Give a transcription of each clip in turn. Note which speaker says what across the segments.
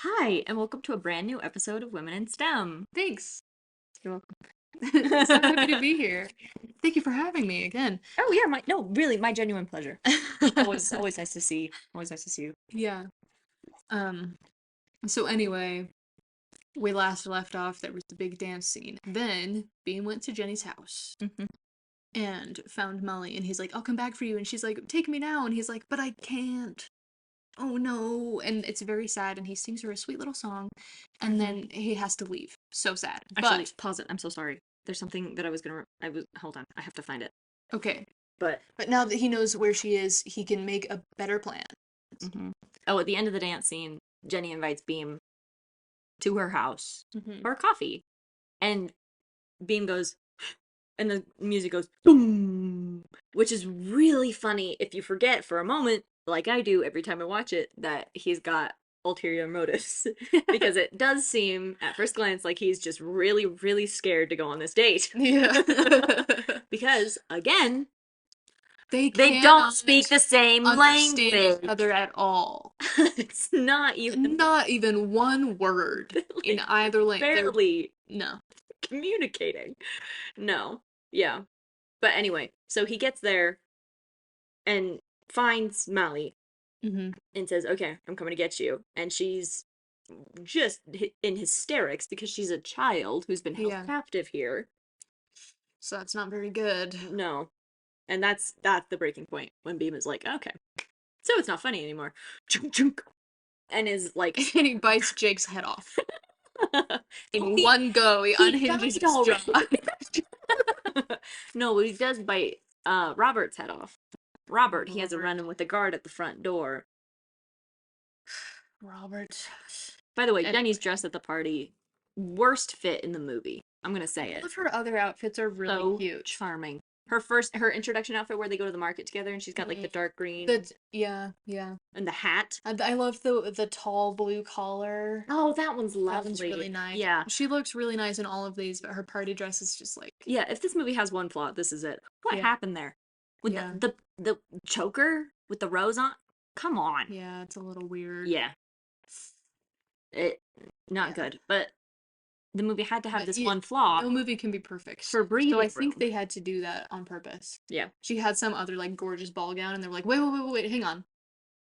Speaker 1: Hi, and welcome to a brand new episode of Women in STEM.
Speaker 2: Thanks.
Speaker 1: You're welcome.
Speaker 2: So happy to be here. Thank you for having me again.
Speaker 1: Oh yeah, my genuine pleasure. Always nice to see. Always nice to see you.
Speaker 2: Yeah. Um, so anyway, we last left off, there was the big dance scene. Then Bean went to Jenny's house
Speaker 1: Mhm.
Speaker 2: and found Molly, and he's like, I'll come back for you. And she's like, take me now. And he's like, but I can't. Oh no. And it's very sad, and he sings her a sweet little song, and then he has to leave. So sad.
Speaker 1: Actually,
Speaker 2: But
Speaker 1: pause it. I'm so sorry. There's something that hold on. I have to find it.
Speaker 2: okay.
Speaker 1: But
Speaker 2: But now that he knows where she is, he can make a better plan.
Speaker 1: oh, at the end of the dance scene, Jenny invites Beam to her house
Speaker 2: Mhm.
Speaker 1: for coffee, and Beam goes, and the music goes boom, which is really funny if you forget for a moment, like I do every time I watch it, that he's got ulterior motives. Because it does seem at first glance like he's just really, really scared to go on this date.
Speaker 2: Yeah.
Speaker 1: Because again,
Speaker 2: They
Speaker 1: they don't
Speaker 2: cannot
Speaker 1: speak the same
Speaker 2: understand each
Speaker 1: language.
Speaker 2: other at all.
Speaker 1: It's not even
Speaker 2: Not even one word in either language.
Speaker 1: barely
Speaker 2: No.
Speaker 1: communicating. No. Yeah. But anyway, so he gets there and finds Molly
Speaker 2: Mm-hmm.
Speaker 1: and says, "Okay, I'm coming to get you." And she's just in hysterics because she's a child who's been held
Speaker 2: Yeah.
Speaker 1: captive here.
Speaker 2: So that's not very good.
Speaker 1: No. And that's the breaking point when Beam is like, "Okay. So it's not funny anymore." Chunk, chunk. And is like
Speaker 2: And he bites Jake's head off. In
Speaker 1: he,
Speaker 2: one go, he unhinges
Speaker 1: died
Speaker 2: his jaw.
Speaker 1: already. No, he does bite Robert's head off. Robert, he has a
Speaker 2: Robert.
Speaker 1: run-in with the guard at the front door.
Speaker 2: Robert.
Speaker 1: By the way,
Speaker 2: Anyway.
Speaker 1: Jenny's dress at the party, worst fit in the movie. I'm gonna say
Speaker 2: All
Speaker 1: it.
Speaker 2: of her other outfits are really
Speaker 1: So
Speaker 2: cute.
Speaker 1: charming. Her introduction outfit where they go to the market together and she's got like the dark green
Speaker 2: Yeah.
Speaker 1: and the hat.
Speaker 2: I love the tall blue collar.
Speaker 1: Oh, that one's lovely.
Speaker 2: That one's really nice.
Speaker 1: Yeah.
Speaker 2: She looks really nice in all of these, but her party dress is just like
Speaker 1: Yeah, if this movie has one flaw, this is it. What
Speaker 2: Yeah.
Speaker 1: happened there? With
Speaker 2: Yeah.
Speaker 1: the choker with the rose on? Come on.
Speaker 2: Yeah, it's a little weird.
Speaker 1: Yeah. It not
Speaker 2: Yeah.
Speaker 1: good. But the movie had to have
Speaker 2: But
Speaker 1: this
Speaker 2: yeah,
Speaker 1: one flaw
Speaker 2: No movie can be perfect.
Speaker 1: for breathing
Speaker 2: So I think
Speaker 1: room.
Speaker 2: they had to do that on purpose.
Speaker 1: Yeah.
Speaker 2: She had some other like gorgeous ball gown, and they were like, wait, hang on.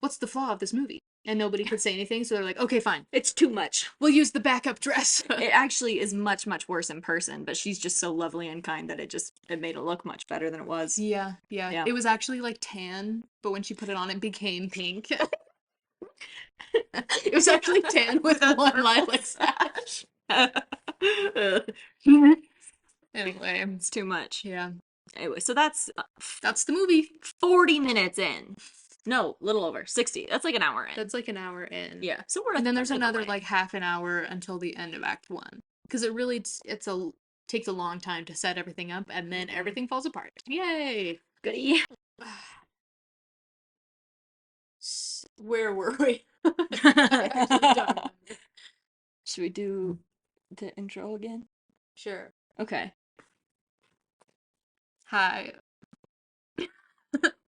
Speaker 2: What's the flaw of this movie? And nobody could say anything, so they're like, okay, fine.
Speaker 1: It's too much.
Speaker 2: We'll use the backup dress.
Speaker 1: It actually is much, much worse in person, but she's just so lovely and kind that it made it look much better than it was.
Speaker 2: Yeah.
Speaker 1: Yeah.
Speaker 2: It was actually like tan, but when she put it on, it became pink. It was actually tan with a one lilac sash. Anyway,
Speaker 1: It's too much.
Speaker 2: yeah.
Speaker 1: Anyway, so that's
Speaker 2: That's the movie.
Speaker 1: 40 minutes in. No, little over 60. That's like an hour in.
Speaker 2: That's like an hour in.
Speaker 1: Yeah. So we're
Speaker 2: And then there's
Speaker 1: third of the
Speaker 2: another
Speaker 1: way.
Speaker 2: like half an hour until the end of Act 1. Because it really takes a long time to set everything up, and then everything falls apart. Yay!
Speaker 1: Goody.
Speaker 2: Where were we? I actually don't remember.
Speaker 1: Should we do the intro again?
Speaker 2: Sure.
Speaker 1: Okay.
Speaker 2: Hi.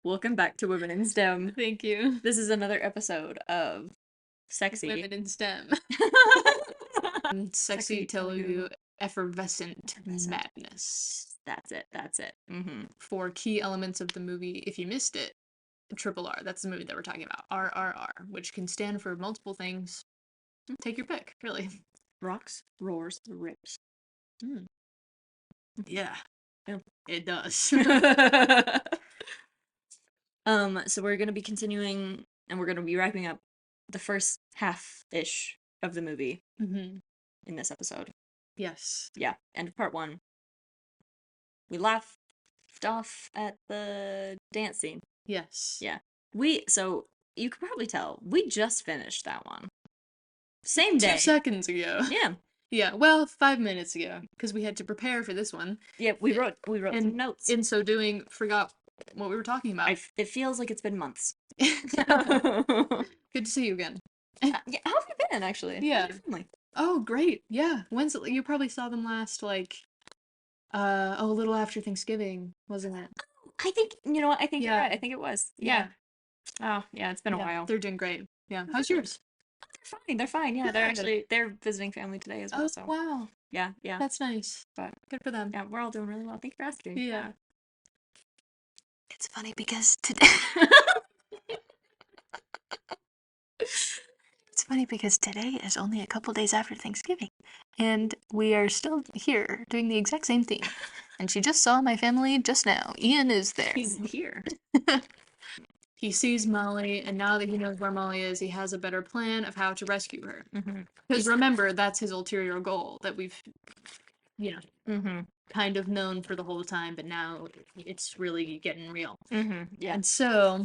Speaker 1: Welcome back to Women in STEM.
Speaker 2: Thank you.
Speaker 1: This is another episode of Sexy.
Speaker 2: Women in STEM. Sexy Telugu effervescent madness.
Speaker 1: That's it. That's it. Mm-hmm.
Speaker 2: For key elements of the movie, if you missed it, RRR. That's the movie that we're talking about. RRR, which can stand for multiple things. Take your pick, really.
Speaker 1: Rocks, roars, rips.
Speaker 2: Mm.
Speaker 1: Yeah.
Speaker 2: It does.
Speaker 1: So we're gonna be continuing, and we're gonna be wrapping up the first half-ish of the movie
Speaker 2: Mm-hmm.
Speaker 1: in this episode.
Speaker 2: Yes.
Speaker 1: Yeah, end of part 1. We left off at the dance scene.
Speaker 2: Yes.
Speaker 1: Yeah. So you could probably tell, we just finished that one. Same day.
Speaker 2: 2 seconds ago.
Speaker 1: Yeah.
Speaker 2: Yeah, well, 5 minutes ago, because we had to prepare for this one.
Speaker 1: Yeah, we wrote some notes.
Speaker 2: In so doing, forgot what we were talking about.
Speaker 1: It feels like it's been months.
Speaker 2: Good to see you again.
Speaker 1: Yeah, how have you been, actually?
Speaker 2: Yeah.
Speaker 1: How's your family?
Speaker 2: Oh, great. Yeah. You probably saw them last, like, a little after Thanksgiving, wasn't it?
Speaker 1: I think, you know what? I think you're
Speaker 2: Yeah.
Speaker 1: right. I think it was. Yeah. Oh, yeah, it's been a while.
Speaker 2: They're doing great. Yeah. How's yours?
Speaker 1: They're fine. They're fine. Yeah, they're visiting family today as well.
Speaker 2: Oh,
Speaker 1: So
Speaker 2: wow.
Speaker 1: yeah, yeah.
Speaker 2: That's nice.
Speaker 1: But
Speaker 2: Good for them.
Speaker 1: yeah, we're all doing really well. Thank you for asking.
Speaker 2: Yeah.
Speaker 1: Yeah.
Speaker 2: It's funny because today it's funny because today is only a couple days after Thanksgiving, and we are still here doing the exact same thing. And she just saw my family just now. Ian is there.
Speaker 1: He's here.
Speaker 2: He sees Molly, and now that he knows where Molly is, he has a better plan of how to rescue her. Because remember, that's his ulterior goal that we've, you know, kind of known for the whole time, but now it's really getting real.
Speaker 1: Yeah.
Speaker 2: And so,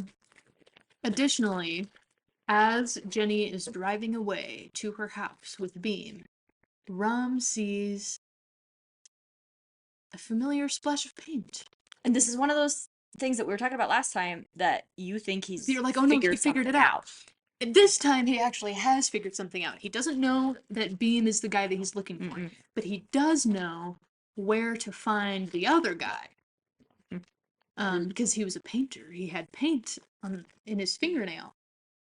Speaker 2: additionally, as Jenny is driving away to her house with Beam, Rom sees a familiar splash of paint.
Speaker 1: And this is one of those things that we were talking about last time that you think he's
Speaker 2: So you're like, oh no, he figured it out. And this time he actually has figured something out. He doesn't know that Beam is the guy that he's looking for, but he does know where to find the other guy. Because he was a painter. He had paint in his fingernail.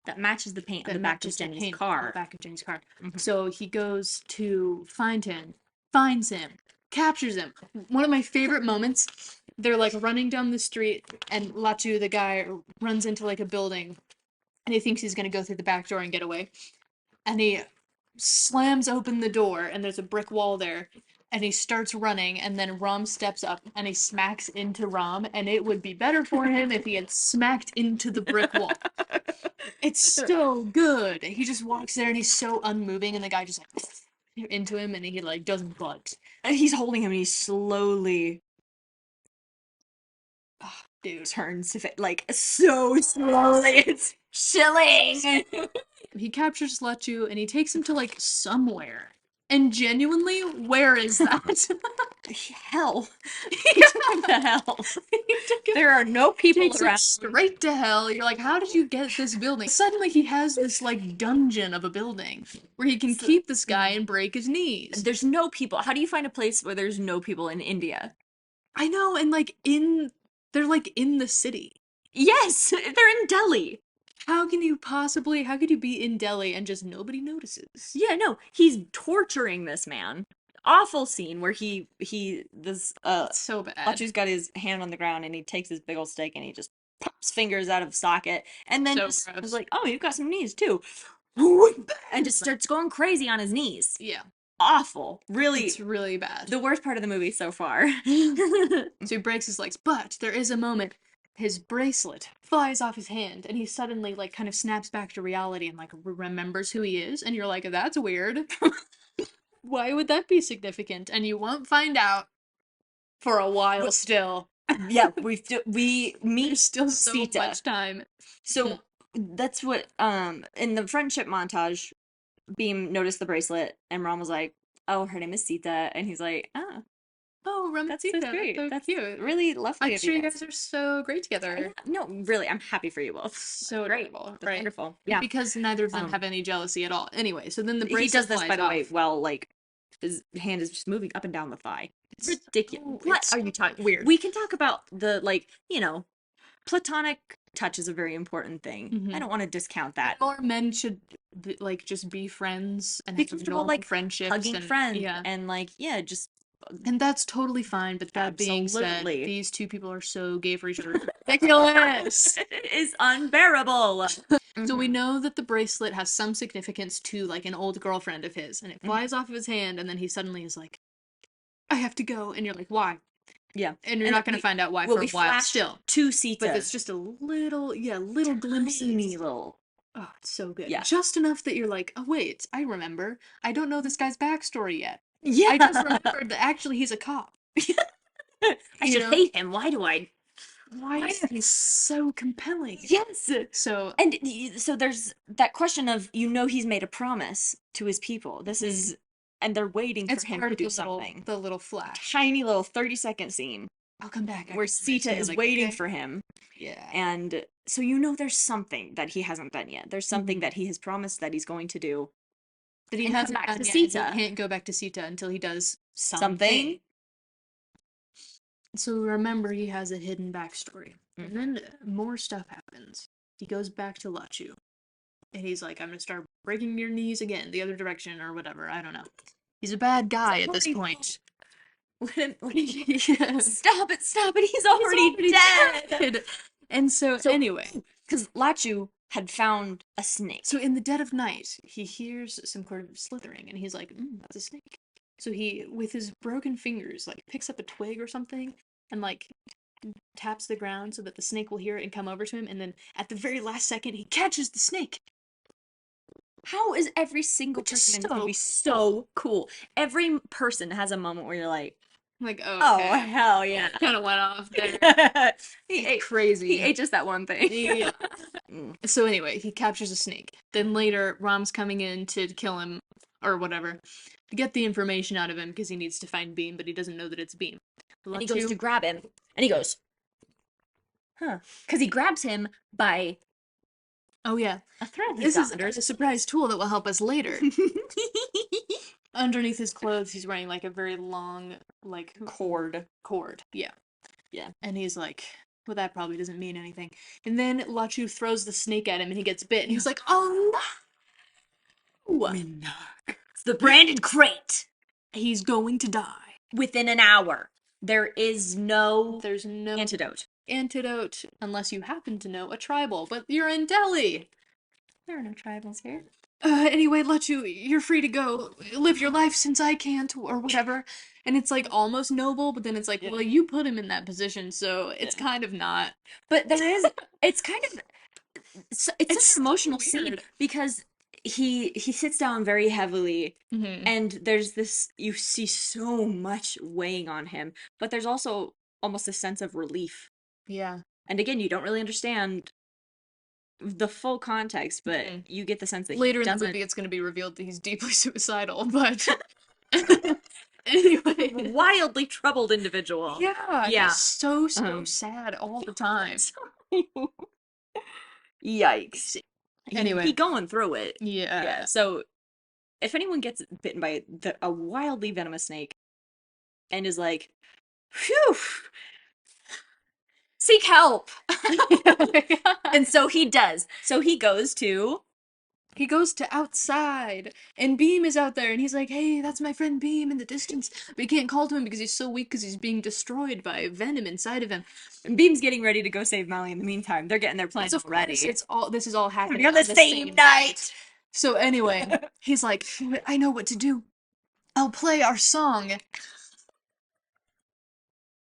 Speaker 1: That matches the paint on
Speaker 2: That
Speaker 1: the back of
Speaker 2: matches the
Speaker 1: Jenny's
Speaker 2: paint on
Speaker 1: car.
Speaker 2: the back of Jenny's car. So he goes to find him, finds him, captures him. One of my favorite moments, they're like running down the street, and Latu, the guy, runs into like a building, and he thinks he's gonna go through the back door and get away. And he slams open the door, and there's a brick wall there. And he starts running, and then Rom steps up and he smacks into Rom, and it would be better for him if he had smacked into the brick wall. It's so good. He just walks there and he's so unmoving, and the guy just like into him, and he like doesn't budge.
Speaker 1: And he's holding him and he slowly
Speaker 2: Dude,
Speaker 1: turns to like so slowly. It's chilling.
Speaker 2: he captures Lechu and he takes him to like somewhere. And genuinely, where is that?
Speaker 1: Hell. He took him to hell. There are no people
Speaker 2: Takes him
Speaker 1: around.
Speaker 2: straight to hell. You're like, how did you get this building? Suddenly he has this like dungeon of a building where he can keep this guy and break his knees.
Speaker 1: There's no people. How do you find a place where there's no people in India?
Speaker 2: I know, and they're like in the city.
Speaker 1: Yes, they're in Delhi.
Speaker 2: How could you be in Delhi and just nobody notices?
Speaker 1: Yeah, no, he's torturing this man. Awful scene where this
Speaker 2: It's so bad.
Speaker 1: Lachu's got his hand on the ground and he takes his big old stick and he just pops fingers out of socket and then
Speaker 2: So
Speaker 1: just
Speaker 2: gross.
Speaker 1: was like, oh, you've got some knees too. And just starts going crazy on his knees.
Speaker 2: Yeah.
Speaker 1: Awful. Really.
Speaker 2: It's really bad.
Speaker 1: The worst part of the movie so far.
Speaker 2: So he breaks his legs, but there is a moment his bracelet flies off his hand and he suddenly like kind of snaps back to reality and like remembers who he is, and you're like, that's weird. Why would that be significant? And you won't find out for a while still.
Speaker 1: Yeah, we meet
Speaker 2: There's still so
Speaker 1: Sita.
Speaker 2: much time.
Speaker 1: So that's what in the friendship montage, Beam noticed the bracelet and Rom was like, oh, her name is Sita, and he's like, oh,
Speaker 2: Rom
Speaker 1: that's
Speaker 2: and Sita,
Speaker 1: so great.
Speaker 2: so
Speaker 1: That's
Speaker 2: cute.
Speaker 1: really lovely
Speaker 2: I'm
Speaker 1: of
Speaker 2: sure
Speaker 1: you
Speaker 2: you guys are so great together.
Speaker 1: No, really, I'm happy for you both.
Speaker 2: So
Speaker 1: Great.
Speaker 2: adorable,
Speaker 1: That's
Speaker 2: right?
Speaker 1: wonderful. Yeah.
Speaker 2: Because neither of them have any jealousy at all. Anyway, so then the
Speaker 1: He
Speaker 2: bracelet
Speaker 1: does this,
Speaker 2: flies
Speaker 1: by the way,
Speaker 2: off.
Speaker 1: while like his hand is just moving up and down the thigh. It's
Speaker 2: It's
Speaker 1: ridiculous.
Speaker 2: so-
Speaker 1: What
Speaker 2: it's
Speaker 1: are you talking?
Speaker 2: weird.
Speaker 1: We can talk about the like, platonic touch is a very important thing. I don't want to discount that.
Speaker 2: More men should like just be friends and
Speaker 1: Be
Speaker 2: have
Speaker 1: comfortable,
Speaker 2: normal
Speaker 1: like
Speaker 2: friendships
Speaker 1: hugging
Speaker 2: and
Speaker 1: friends,
Speaker 2: yeah.
Speaker 1: and like just
Speaker 2: And that's totally fine, but that being said,
Speaker 1: Absolutely.
Speaker 2: these two people are so gay for each other. Ridiculous!
Speaker 1: it is unbearable.
Speaker 2: So we know that the bracelet has some significance to like an old girlfriend of his, and it flies off of his hand, and then he suddenly is like, I have to go, and you're like, why?
Speaker 1: Yeah.
Speaker 2: And you're not gonna find out why for a while still.
Speaker 1: To Sita.
Speaker 2: But it's just a little glimpses.
Speaker 1: Tiny little.
Speaker 2: Oh, it's so good.
Speaker 1: Yeah.
Speaker 2: Just enough that you're like, oh wait, I remember. I don't know this guy's backstory yet.
Speaker 1: Yeah.
Speaker 2: I just remembered that actually he's a cop.
Speaker 1: I should hate him. Why do I?
Speaker 2: Why is he so compelling?
Speaker 1: Yes.
Speaker 2: So
Speaker 1: So there's that question of he's made a promise to his people. This is and they're waiting for him to do something.
Speaker 2: The little flash.
Speaker 1: Tiny little 30-second scene
Speaker 2: I'll come back.
Speaker 1: where Sita is waiting for him.
Speaker 2: Yeah.
Speaker 1: And so there's something that he hasn't done yet. There's something that he has promised that he's going to do.
Speaker 2: That he
Speaker 1: and
Speaker 2: hasn't
Speaker 1: come back
Speaker 2: done
Speaker 1: to
Speaker 2: yet, and
Speaker 1: Sita.
Speaker 2: He can't go back to Sita until he does
Speaker 1: Something.
Speaker 2: So remember, he has a hidden backstory. And then more stuff happens. He goes back to Lachu. and he's like, I'm gonna start breaking your knees again, the other direction or whatever. I don't know. He's a bad guy at this point. Yeah.
Speaker 1: Stop it, he's
Speaker 2: He's
Speaker 1: already
Speaker 2: already
Speaker 1: dead.
Speaker 2: dead. And so anyway,
Speaker 1: Because Lachu had found a snake.
Speaker 2: so in the dead of night, he hears some kind of slithering, and he's like, that's a snake. So he, with his broken fingers, like picks up a twig or something, and like taps the ground so that the snake will hear it and come over to him, and then at the very last second, he catches the snake.
Speaker 1: How is every single person in this movie so cool? Every person has a moment where you're like,
Speaker 2: Like, oh,
Speaker 1: oh,
Speaker 2: okay.
Speaker 1: hell yeah.
Speaker 2: Kind of went off there.
Speaker 1: He ate
Speaker 2: Crazy.
Speaker 1: He ate just that one thing.
Speaker 2: Yeah. So anyway, he captures a snake. Then later, Rom's coming in to kill him, or whatever, to get the information out of him because he needs to find Beam, but he doesn't know that it's Beam.
Speaker 1: And he goes to grab him, and he goes, huh. Because he grabs him by
Speaker 2: Oh yeah,
Speaker 1: a thread.
Speaker 2: this is a surprise tool that will help us later. Underneath his clothes, he's wearing like a very long, like
Speaker 1: cord.
Speaker 2: Yeah.
Speaker 1: Yeah.
Speaker 2: And he's like, well, that probably doesn't mean anything. And then Lachu throws the snake at him, and he gets bit, and he's like, oh no!
Speaker 1: It's the branded crate.
Speaker 2: He's going to die
Speaker 1: within an hour. There's no
Speaker 2: antidote unless you happen to know a tribal, but you're in Delhi.
Speaker 1: There are no tribals here.
Speaker 2: Anyway, Lachu, you're free to go live your life since I can't, or whatever. And it's like almost noble, but then it's like, well, you put him in that position, so it's kind of not.
Speaker 1: But there is, it's kind of, it's such an emotional scene because he sits down very heavily, and there's this, you see so much weighing on him, but there's also almost a sense of relief.
Speaker 2: Yeah.
Speaker 1: And again, you don't really understand the full context, but you get the sense that
Speaker 2: later in the movie it's going to be revealed that he's deeply suicidal, but anyway,
Speaker 1: wildly troubled individual.
Speaker 2: Yeah. So sad all the time.
Speaker 1: Yikes.
Speaker 2: Anyway,
Speaker 1: he going through it.
Speaker 2: Yeah.
Speaker 1: So if anyone gets bitten by a wildly venomous snake and is like, phew, seek help. And so he does. So he goes to
Speaker 2: outside, and Beam is out there, and he's like, hey, that's my friend Beam in the distance. But he can't call to him because he's so weak because he's being destroyed by venom inside of him.
Speaker 1: And Beam's getting ready to go save Molly in the meantime. They're getting their plans ready.
Speaker 2: This is all happening
Speaker 1: on the same night.
Speaker 2: So anyway, he's like, I know what to do. I'll play our song.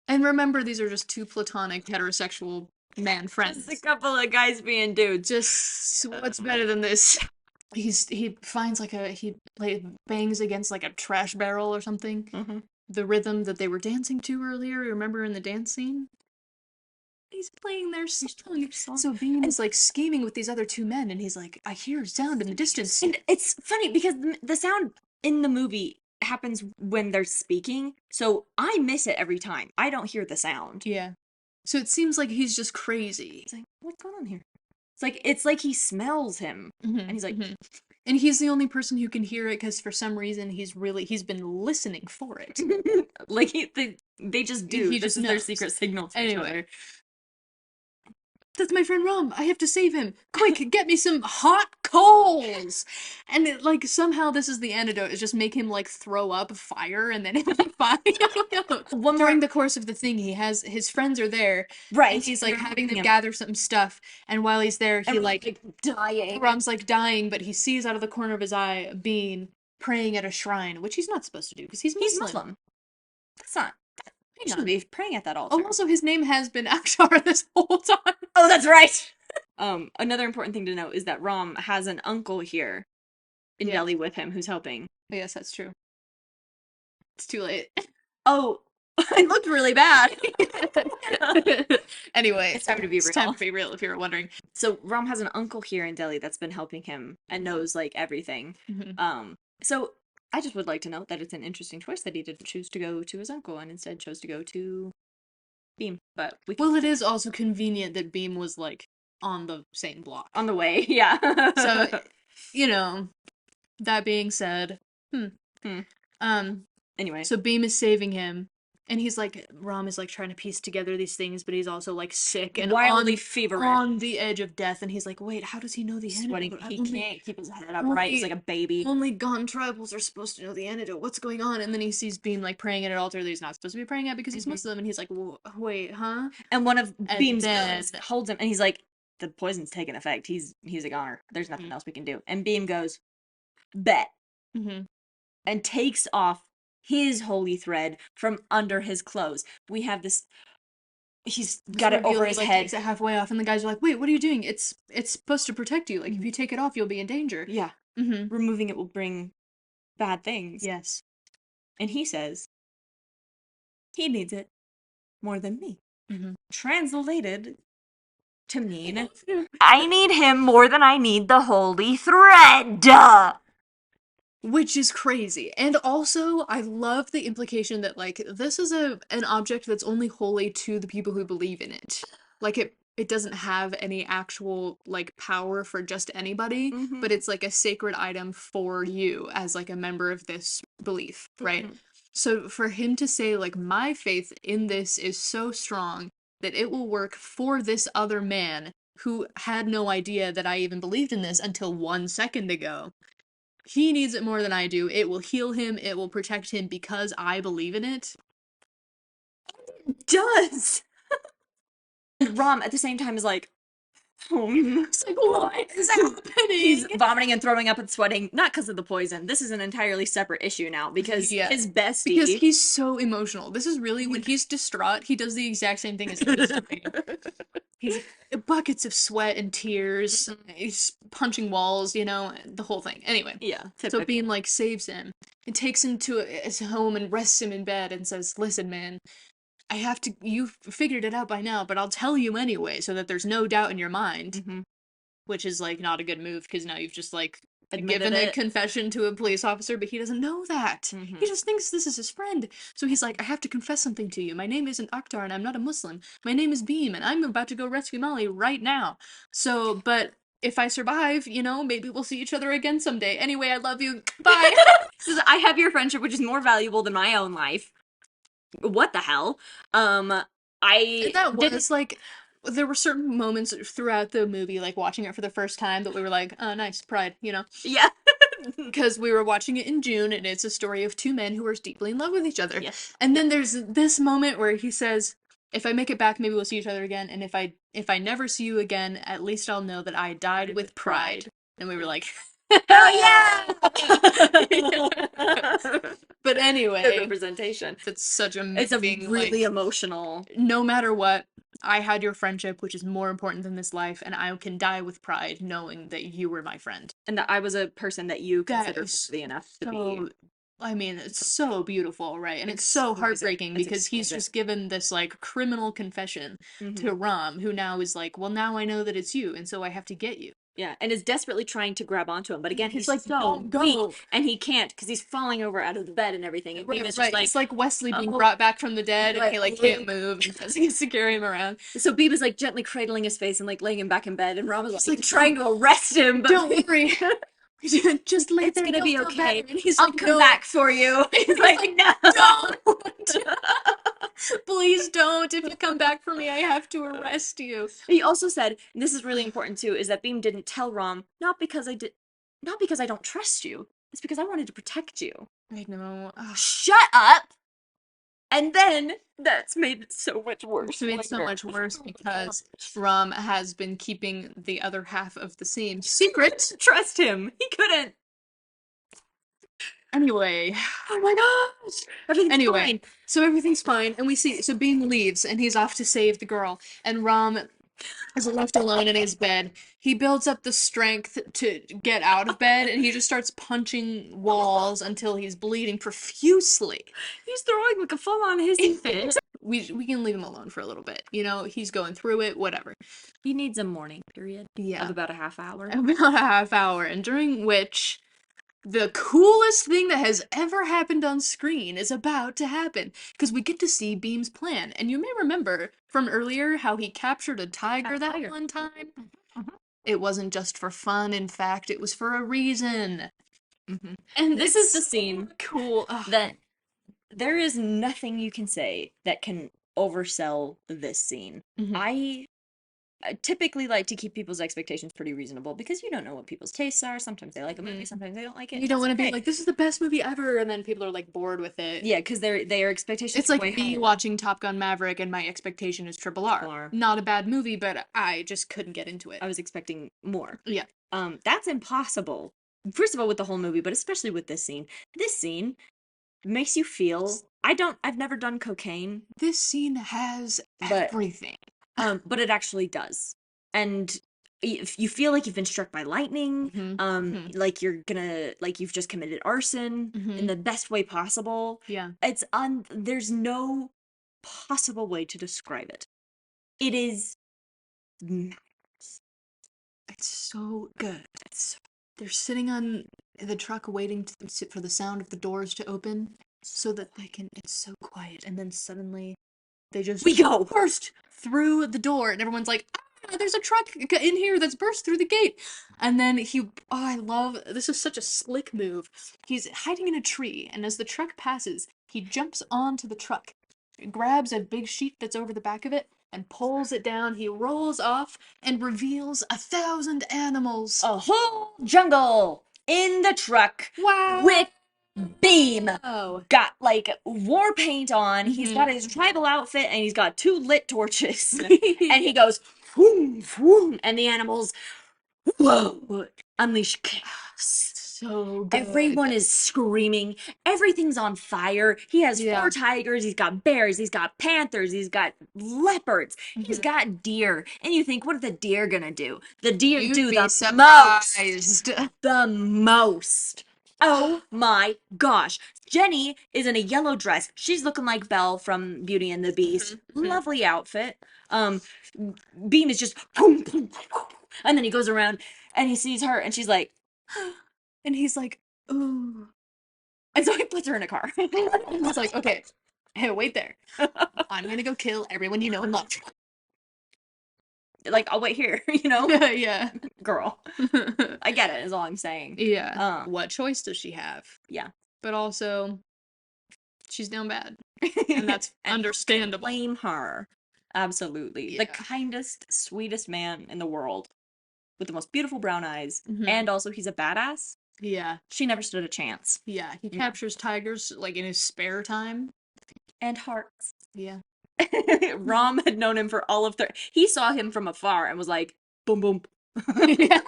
Speaker 2: And remember, these are just two platonic heterosexual man friends.
Speaker 1: Just a couple of guys being dudes.
Speaker 2: Just what's better than this? He finds like he bangs against like a trash barrel or something. The rhythm that they were dancing to earlier. Remember in the dance scene? He's playing their song. So Bean is like scheming with these other two men, and he's like, I hear sound in the distance.
Speaker 1: And it's funny because the sound in the movie happens when they're speaking, so I miss it every time. I don't hear the sound.
Speaker 2: Yeah. So it seems like he's just crazy.
Speaker 1: It's like, what's going on here? It's like he smells him, and he's like,
Speaker 2: and he's the only person who can hear it because for some reason he's been listening for it.
Speaker 1: Like they just do. This is their secret signal to each other.
Speaker 2: That's my friend Rom. I have to save him. Quick, get me some hot coals. And like somehow this is the antidote. Is just make him like throw up fire and then he'll be fine. During the course of the thing, his friends are there.
Speaker 1: Right.
Speaker 2: And he's like having them gather some stuff. And while he's there, he like
Speaker 1: dying.
Speaker 2: Rom's like dying, but he sees out of the corner of his eye Bean praying at a shrine, which he's not supposed to do because he's Muslim.
Speaker 1: That's not. He shouldn't be praying at that altar.
Speaker 2: Oh, also his name has been Akshar this whole time.
Speaker 1: Oh, that's right. Another important thing to note is that Rom has an uncle here in Delhi with him who's helping.
Speaker 2: Oh, yes, that's true. It's too late.
Speaker 1: Oh, it looked really bad.
Speaker 2: Anyway,
Speaker 1: it's time to be real.
Speaker 2: It's time to be real if you were wondering.
Speaker 1: So Rom has an uncle here in Delhi that's been helping him and knows like everything. So I just would like to note that it's an interesting choice that he didn't choose to go to his uncle and instead chose to go to Beam. But
Speaker 2: well, it is also convenient that Beam was like on the same block.
Speaker 1: On the way, yeah.
Speaker 2: So, you know, that being said,
Speaker 1: Anyway.
Speaker 2: So Beam is saving him, And he's like, Rom is like trying to piece together these things, but he's also like sick and
Speaker 1: Wildly feverish.
Speaker 2: on the edge of death. And he's like, wait, how does he know the
Speaker 1: Sweating.
Speaker 2: antidote?
Speaker 1: He
Speaker 2: Only,
Speaker 1: can't keep his head upright. He's like a baby.
Speaker 2: only gone tribals are supposed to know the antidote. What's going on? And then he sees Beam like praying at an altar that he's not supposed to be praying at because he's Muslim. And he's like, wait, huh?
Speaker 1: And one of
Speaker 2: And
Speaker 1: Beam's
Speaker 2: then-
Speaker 1: guns holds him, and he's like, "The poison's taken effect. He's a goner. There's nothing else we can do." And Beam goes, "Bet,"
Speaker 2: Mhm.
Speaker 1: and takes off his holy thread from under his clothes. We have this. He's got it over his
Speaker 2: like,
Speaker 1: head.
Speaker 2: Takes it halfway off, and the guys are like, "Wait, what are you doing? It's supposed to protect you. Like, if you take it off, you'll be in danger."
Speaker 1: Yeah,
Speaker 2: Mm-hmm.
Speaker 1: removing it will bring bad things.
Speaker 2: Yes.
Speaker 1: And he says he needs it more than me.
Speaker 2: Mm-hmm.
Speaker 1: Translated to mean I need him more than I need the holy thread.
Speaker 2: Which is crazy. And also, I love the implication that like this is an object that's only holy to the people who believe in it. Like it doesn't have any actual like power for just anybody, but it's like a sacred item for you as like a member of this belief, right? So for him to say like my faith in this is so strong that it will work for this other man who had no idea that I even believed in this until 1 second ago. He needs it more than I do. It will heal him. It will protect him because I believe in it.
Speaker 1: It does. And Rom at the same time is like,
Speaker 2: It's like, what is happening?
Speaker 1: He's vomiting and throwing up and sweating, not because of the poison. This is an entirely separate issue now because his bestie.
Speaker 2: Because he's so emotional. This is really when he's distraught. He does the exact same thing as he's doing. He's buckets of sweat and tears. He's punching walls. You know, the whole thing. Anyway.
Speaker 1: Yeah.
Speaker 2: So Beam like saves him and takes him to his home and rests him in bed and says, "Listen, man. I have to, you've figured it out by now, but I'll tell you anyway so that there's no doubt in your mind." Which is like not a good move because now you've just like given a confession to a police officer, but he doesn't know that. He just thinks this is his friend. So he's like, I have to confess something to you. My name isn't Akhtar and I'm not a Muslim. My name is Beam and I'm about to go rescue Molly right now. So, but if I survive, you know, maybe we'll see each other again someday. Anyway, I love you. Bye.
Speaker 1: I have your friendship, which is more valuable than my own life. What the hell?
Speaker 2: And that was like, there were certain moments throughout the movie, like watching it for the first time, that we were like, oh, nice, pride, you know?
Speaker 1: Yeah.
Speaker 2: Because we were watching it in June, and it's a story of two men who are deeply in love with each other.
Speaker 1: Yes.
Speaker 2: And then there's this moment where he says, if I make it back, maybe we'll see each other again, and if I never see you again, at least I'll know that I died with pride. And we were like,
Speaker 1: hell yeah!
Speaker 2: But anyway,
Speaker 1: good representation.
Speaker 2: It's such a
Speaker 1: it's a really emotional.
Speaker 2: No matter what, I had your friendship, which is more important than this life, and I can die with pride knowing that you were my friend.
Speaker 1: And that I was a person that you considered worthy enough to be.
Speaker 2: I mean, it's so beautiful, right? And it's so heartbreaking because he's just given this, like, criminal confession to Rom, who now is like, well, now I know that it's you, and so I have to get you.
Speaker 1: Yeah, and is desperately trying to grab onto him, but again, he's like,
Speaker 2: don't go.
Speaker 1: Weak, and he can't because he's falling over out of the bed and everything. And Beam is just like,
Speaker 2: it's like Wesley being brought back from the dead, and he like can't move, and he has to carry him around.
Speaker 1: So Beam is like gently cradling his face and like laying him back in bed, and Rom is like trying to arrest him. But
Speaker 2: don't worry, just lay
Speaker 1: it's
Speaker 2: there.
Speaker 1: Gonna be okay.
Speaker 2: And he's
Speaker 1: I'll
Speaker 2: like,
Speaker 1: come back for you. He's like, no,
Speaker 2: don't. Please don't. If you come back for me, I have to arrest you.
Speaker 1: He also said, and this is really important too, is that Beam didn't tell Rom, not because I don't trust you. It's because I wanted to protect you.
Speaker 2: I know.
Speaker 1: Shut up! And then that's made it so much worse.
Speaker 2: It's made it so much worse because Rom has been keeping the other half of the same secret.
Speaker 1: Trust him. He couldn't.
Speaker 2: Anyway.
Speaker 1: Oh my gosh. Everything's fine.
Speaker 2: So everything's fine, and we see, so Beam leaves, and he's off to save the girl, and Rom is left alone in his bed. He builds up the strength to get out of bed, and he just starts punching walls until he's bleeding profusely.
Speaker 1: He's throwing like a full-on hissy fit.
Speaker 2: We can leave him alone for a little bit. You know, he's going through it, whatever.
Speaker 1: He needs a mourning period.
Speaker 2: Yeah.
Speaker 1: Of about a half hour.
Speaker 2: About a half hour, and during which the coolest thing that has ever happened on screen is about to happen, because we get to see Beam's plan. And you may remember from earlier how he captured a tiger that one time. It wasn't just for fun, in fact, it was for a reason.
Speaker 1: And this is the scene
Speaker 2: cool
Speaker 1: that There is nothing you can say that can oversell this scene.
Speaker 2: Mhm.
Speaker 1: I typically like to keep people's expectations pretty reasonable because you don't know what people's tastes are. Sometimes they like a movie,
Speaker 2: Mhm.
Speaker 1: sometimes they don't like it,
Speaker 2: You
Speaker 1: and
Speaker 2: don't
Speaker 1: that's
Speaker 2: want to be
Speaker 1: okay.
Speaker 2: like, this is the best movie ever, and then people are like bored with it.
Speaker 1: Yeah, because their expectations
Speaker 2: It's
Speaker 1: are
Speaker 2: like
Speaker 1: way
Speaker 2: me
Speaker 1: higher.
Speaker 2: watching Top Gun Maverick and my expectation is Triple R.
Speaker 1: Triple R.
Speaker 2: Not a bad movie, but I just couldn't get into it.
Speaker 1: I was expecting more.
Speaker 2: Yeah.
Speaker 1: That's impossible. First of all, with the whole movie, but especially with this scene. This scene makes you feel. I've never done cocaine,
Speaker 2: This scene has
Speaker 1: but
Speaker 2: everything.
Speaker 1: but it actually does. And if you feel like you've been struck by lightning,
Speaker 2: Mhm. Mhm.
Speaker 1: like you've just committed arson in
Speaker 2: Mhm.
Speaker 1: the best way possible.
Speaker 2: Yeah.
Speaker 1: There's no possible way to describe it. It is madness.
Speaker 2: It's so good. They're sitting on the truck waiting for the sound of the doors to open so that they can. It's so quiet, and then suddenly they just
Speaker 1: We go.
Speaker 2: burst through the door, and everyone's like, "Ah, there's a truck in here that's burst through the gate." And then oh, I love this is such a slick move. He's hiding in a tree, and as the truck passes, he jumps onto the truck, grabs a big sheet that's over the back of it, and pulls it down. He rolls off and reveals 1,000 animals.
Speaker 1: A whole jungle in the truck
Speaker 2: Wow!
Speaker 1: with Beam.
Speaker 2: Oh.
Speaker 1: Got like war paint on. He's got
Speaker 2: Mhm.
Speaker 1: his tribal outfit and he's got two lit torches. And he
Speaker 2: Yeah.
Speaker 1: goes, whoom, whoom, and the animals, whoa, unleash chaos.
Speaker 2: So good.
Speaker 1: Everyone is screaming. Everything's on fire. He has
Speaker 2: Yeah.
Speaker 1: 4 tigers. He's got bears. He's got panthers. He's got leopards. He's
Speaker 2: Mhm.
Speaker 1: got deer. And you think, what are the deer gonna do? The deer
Speaker 2: You'd
Speaker 1: do
Speaker 2: be
Speaker 1: the most.
Speaker 2: surprised.
Speaker 1: The most. Oh my gosh. Jenny is in a yellow dress. She's looking like Belle from Beauty and the Beast.
Speaker 2: Mhm.
Speaker 1: Lovely outfit. Um, Beam is just, and then he goes around and he sees her and she's like,
Speaker 2: And he's like, ooh.
Speaker 1: and so he puts her in a car.
Speaker 2: He's like, okay, hey, wait there. I'm gonna go kill everyone you know and love.
Speaker 1: Like, I'll wait here, you know?
Speaker 2: Yeah.
Speaker 1: Girl. I get it, is all I'm saying.
Speaker 2: Yeah. What choice does she have?
Speaker 1: Yeah.
Speaker 2: But also, she's down bad. And that's
Speaker 1: And
Speaker 2: understandable.
Speaker 1: blame her. Absolutely. The
Speaker 2: Yeah.
Speaker 1: kindest, sweetest man in the world. With the most beautiful brown eyes.
Speaker 2: Mhm.
Speaker 1: And also, he's a badass.
Speaker 2: Yeah.
Speaker 1: She never stood a chance.
Speaker 2: Yeah. He
Speaker 1: No.
Speaker 2: captures tigers like in his spare time.
Speaker 1: And hearts.
Speaker 2: Yeah.
Speaker 1: Rom had known him for all of he saw him from afar and was like, boom, boom.
Speaker 2: Yeah.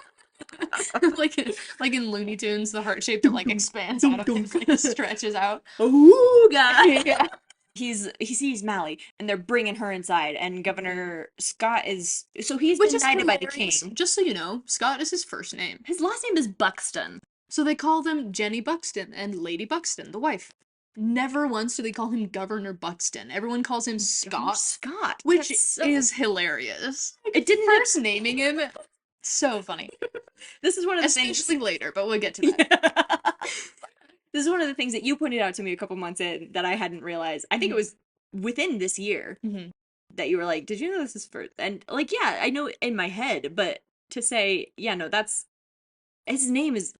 Speaker 2: like in Looney Tunes, the heart shape that like expands out of his like stretches out.
Speaker 1: Ooh, guy.
Speaker 2: Yeah.
Speaker 1: He sees Mally and they're bringing her inside and Governor Scott is so he's
Speaker 2: Which
Speaker 1: been
Speaker 2: is
Speaker 1: knighted by the
Speaker 2: hilarious.
Speaker 1: king.
Speaker 2: Just so you know, Scott is his first name.
Speaker 1: His last name is Buxton.
Speaker 2: So they call them Jenny Buxton and Lady Buxton, the wife. Never once do they call him Governor Buxton. Everyone calls him Scott,
Speaker 1: Scott,
Speaker 2: which
Speaker 1: that's so-
Speaker 2: is hilarious.
Speaker 1: It didn't
Speaker 2: First naming him, so funny.
Speaker 1: This is one of the things
Speaker 2: Especially later, but we'll get to that.
Speaker 1: This is one of the things that you pointed out to me a couple months in that I hadn't realized. I think it was within this year
Speaker 2: Mhm.
Speaker 1: that you were like, "Did you know this is first?" And like, yeah, I know in my head, but to say, yeah, no, that's his name is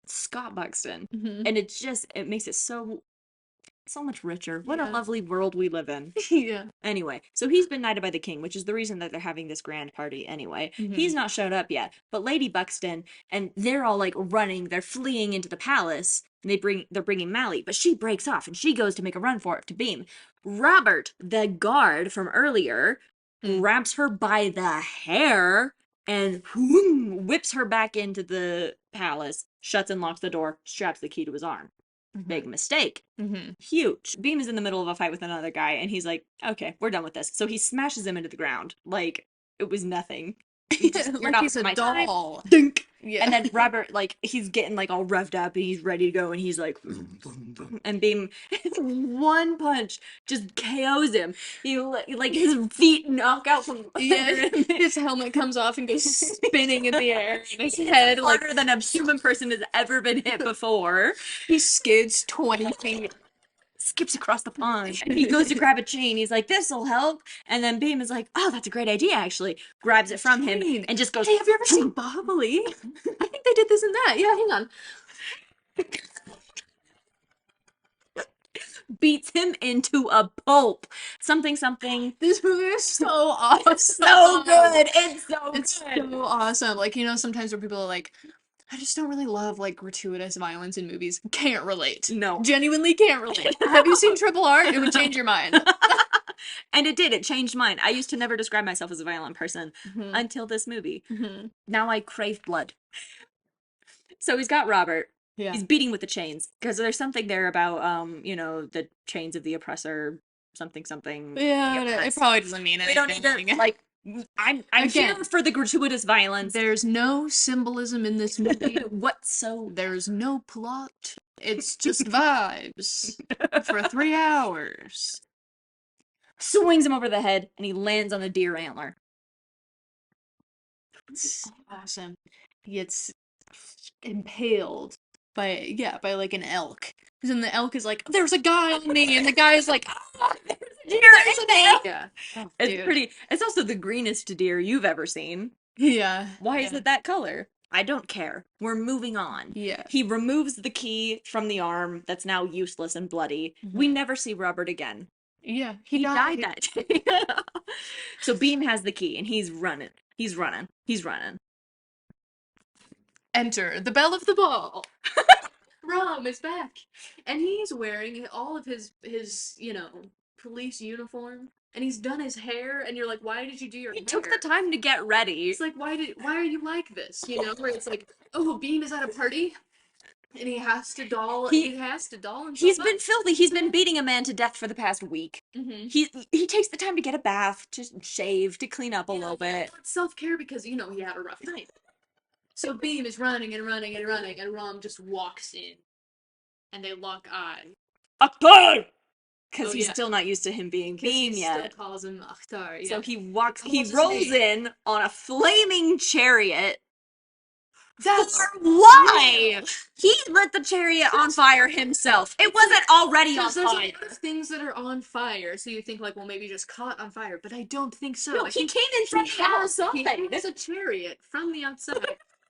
Speaker 1: Scott Buxton,
Speaker 2: Mhm.
Speaker 1: and it makes it so much richer. What a
Speaker 2: Yeah.
Speaker 1: lovely world we live in.
Speaker 2: Yeah.
Speaker 1: Anyway, so he's been knighted by the king, which is the reason that they're having this grand party anyway.
Speaker 2: Mhm.
Speaker 1: He's not showed up yet, but Lady Buxton and they're all like running, they're fleeing into the palace, and they're bringing Mally, but she breaks off and she goes to make a run for it to Beam. Robert, the guard from earlier, grabs her by the hair and whoom, whips her back into the palace, shuts and locks the door, straps the key to his arm. Big mistake.
Speaker 2: Mhm.
Speaker 1: Huge. Beam is in the middle of a fight with another guy, and he's like, okay, we're done with this. So he smashes him into the ground. Like, it was nothing. You're
Speaker 2: Like
Speaker 1: not
Speaker 2: he's
Speaker 1: worth
Speaker 2: a
Speaker 1: my time.
Speaker 2: doll.
Speaker 1: Dunk.
Speaker 2: Yeah.
Speaker 1: And then Robert, like, he's getting, like, all revved up, and he's ready to go, and he's like, and Beam, one punch just KOs him. Like, his feet knock out from
Speaker 2: Yeah,
Speaker 1: under him.
Speaker 2: his helmet comes off and goes spinning in the air, and his head like
Speaker 1: Harder than a human person has ever been hit before.
Speaker 2: he skids 20 feet.
Speaker 1: Skips across the pond. And he goes to grab a chain. He's like, this'll help. And then Beam is like, oh, that's a great idea, actually. Grabs it from him
Speaker 2: Chain.
Speaker 1: and just goes,
Speaker 2: Hey, have you ever seen Bahabali? I think they did this and that. Yeah, hang on.
Speaker 1: beats him into a pulp. Something something.
Speaker 2: This movie is so awesome.
Speaker 1: So good. It's so
Speaker 2: It's
Speaker 1: good.
Speaker 2: so awesome. Like, you know, sometimes where people are like, I just don't really love like gratuitous violence in movies. Can't relate.
Speaker 1: No.
Speaker 2: Genuinely can't relate. Have you seen Triple R? It would change your mind.
Speaker 1: And it did. It changed mine. I used to never describe myself as a violent person
Speaker 2: Mhm.
Speaker 1: until this movie.
Speaker 2: Mhm.
Speaker 1: Now I crave blood. So he's got Robert.
Speaker 2: Yeah.
Speaker 1: He's beating with the chains because there's something there about the chains of the oppressor, something something.
Speaker 2: Yeah,
Speaker 1: the
Speaker 2: it probably doesn't mean
Speaker 1: We don't need to
Speaker 2: anything.
Speaker 1: like. I'm
Speaker 2: Again,
Speaker 1: here for the gratuitous violence.
Speaker 2: There's no symbolism in this movie.
Speaker 1: Whatsoever.
Speaker 2: There's no plot. It's just vibes for 3 hours.
Speaker 1: Swings him over the head and he lands on a deer antler.
Speaker 2: It's awesome. He gets impaled by like an elk. Because then the elk is like, there's a guy on me, and the guy is like, ah, there's an elk. Yeah. Oh,
Speaker 1: It's
Speaker 2: dude.
Speaker 1: pretty. It's also the greenest deer you've ever seen.
Speaker 2: Yeah.
Speaker 1: Why is
Speaker 2: yeah.
Speaker 1: it that color? I don't care. We're moving on.
Speaker 2: Yeah.
Speaker 1: He removes the key from the arm that's now useless and bloody. We never see Robert again.
Speaker 2: Yeah.
Speaker 1: He died that day. So Beam has the key and he's running. He's running. He's running.
Speaker 2: Enter the belle of the ball. Rom is back, and he's wearing all of his police uniform, and he's done his hair, and you're like, why did you do your
Speaker 1: He
Speaker 2: hair?
Speaker 1: took the time to get ready.
Speaker 2: It's like, why are you like this? You know, where it's like, oh, Beam is at a party, and he has to doll himself
Speaker 1: He's
Speaker 2: up.
Speaker 1: been filthy. He's been beating a man to death for the past week.
Speaker 2: Mm-hmm.
Speaker 1: He takes the time to get a bath, to shave, to clean up a little bit.
Speaker 2: It's self-care because he had a rough night. So Beam is running and running and running, and Rom just walks in, and they lock eyes.
Speaker 1: Akhtar! Because
Speaker 2: Oh,
Speaker 1: he's
Speaker 2: yeah.
Speaker 1: still not used to him being Beam
Speaker 2: He
Speaker 1: yet.
Speaker 2: still calls him Akhtar. Yeah.
Speaker 1: So he
Speaker 2: His
Speaker 1: rolls
Speaker 2: name.
Speaker 1: in on a flaming chariot.
Speaker 2: That's
Speaker 1: For why? He lit the chariot on fire himself. It wasn't already on
Speaker 2: Because there's a
Speaker 1: fire.
Speaker 2: lot of things that are on fire, so you think like, well, maybe just caught on fire, but I don't think so.
Speaker 1: No,
Speaker 2: I
Speaker 1: he
Speaker 2: think
Speaker 1: came in from the outside.
Speaker 2: he has a chariot from the outside,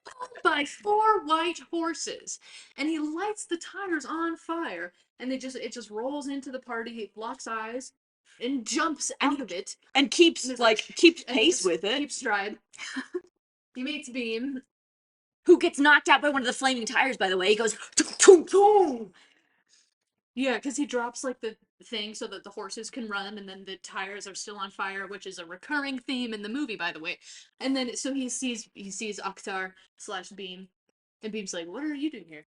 Speaker 2: pulled by 4 white horses, and he lights the tires on fire, and it just rolls into the party. He locks eyes and jumps out of it,
Speaker 1: And keeps
Speaker 2: and
Speaker 1: keeps
Speaker 2: and he
Speaker 1: pace
Speaker 2: just
Speaker 1: with it.
Speaker 2: keeps stride. He meets Beam.
Speaker 1: Who gets knocked out by one of the flaming tires, by the way. He goes, toom, toom, toom.
Speaker 2: Yeah, because he drops like the thing so that the horses can run, and then the tires are still on fire, which is a recurring theme in the movie, by the way. And then so he sees Akhtar / Beam, and Beam's like, "What are you doing here?"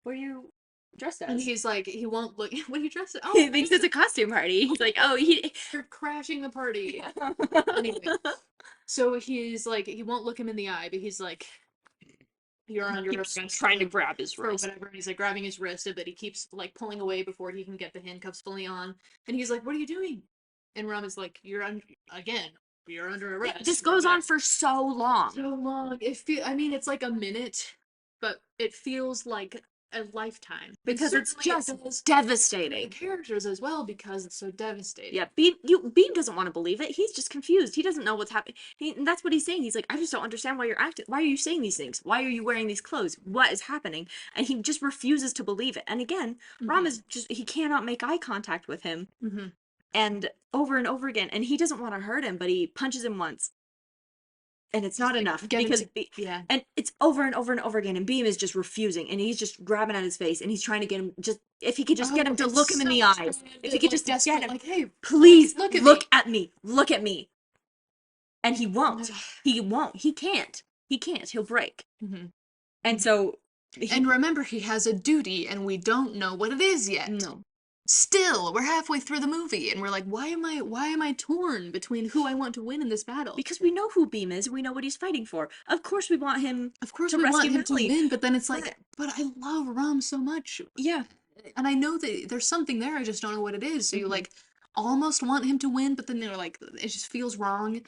Speaker 1: What are you dressed as?
Speaker 2: And he's like, he won't look. What are you dressed as? Oh,
Speaker 1: He thinks it's a costume party. He's like, oh,
Speaker 2: you're crashing the party. Anyway, so he's like, he won't look him in the eye, but he's like, you're under
Speaker 1: keeps
Speaker 2: arrest
Speaker 1: trying to grab his
Speaker 2: for
Speaker 1: wrist.
Speaker 2: whatever, and he's like grabbing his wrist, but he keeps like pulling away before he can get the handcuffs fully on. And he's like, "What are you doing?" And Ram is like, "You're you're under arrest."
Speaker 1: This goes on for so long.
Speaker 2: so long. I mean, it's like a minute, but it feels like a lifetime
Speaker 1: Because it's
Speaker 2: certainly it
Speaker 1: just
Speaker 2: does
Speaker 1: devastating.
Speaker 2: the characters as well because it's so devastating.
Speaker 1: Yeah, Beam doesn't want to believe it. He's just confused. He doesn't know what's happening. And that's what he's saying. He's like, I just don't understand why you're acting. Why are you saying these things? Why are you wearing these clothes? What is happening? And he just refuses to believe it. And again, Ram is he cannot make eye contact with him.
Speaker 2: Mm-hmm.
Speaker 1: And over again. And he doesn't want to hurt him, but he punches him once. And it's not enough because
Speaker 2: yeah,
Speaker 1: and it's over and over and over again, and Beam is just refusing, and he's just grabbing at his face, and he's trying to get him if he could just get him to look him in the eyes, if he could just get him,
Speaker 2: like, hey,
Speaker 1: please
Speaker 2: look
Speaker 1: at me, look at me, and he won't, he can't, he'll break, and so,
Speaker 2: and remember, he has a duty, and we don't know what it is yet.
Speaker 1: No.
Speaker 2: Still, we're halfway through the movie, and we're like, why am I torn between who I want to win in this battle?
Speaker 1: Because we know who Beam is, we know what he's fighting for. Of course we want him
Speaker 2: we
Speaker 1: rescue
Speaker 2: want him
Speaker 1: Molly.
Speaker 2: to win, but then it's like, but I love Ram so much.
Speaker 1: Yeah.
Speaker 2: And I know that there's something there, I just don't know what it is. So you like almost want him to win, but then they're like, it just feels wrong.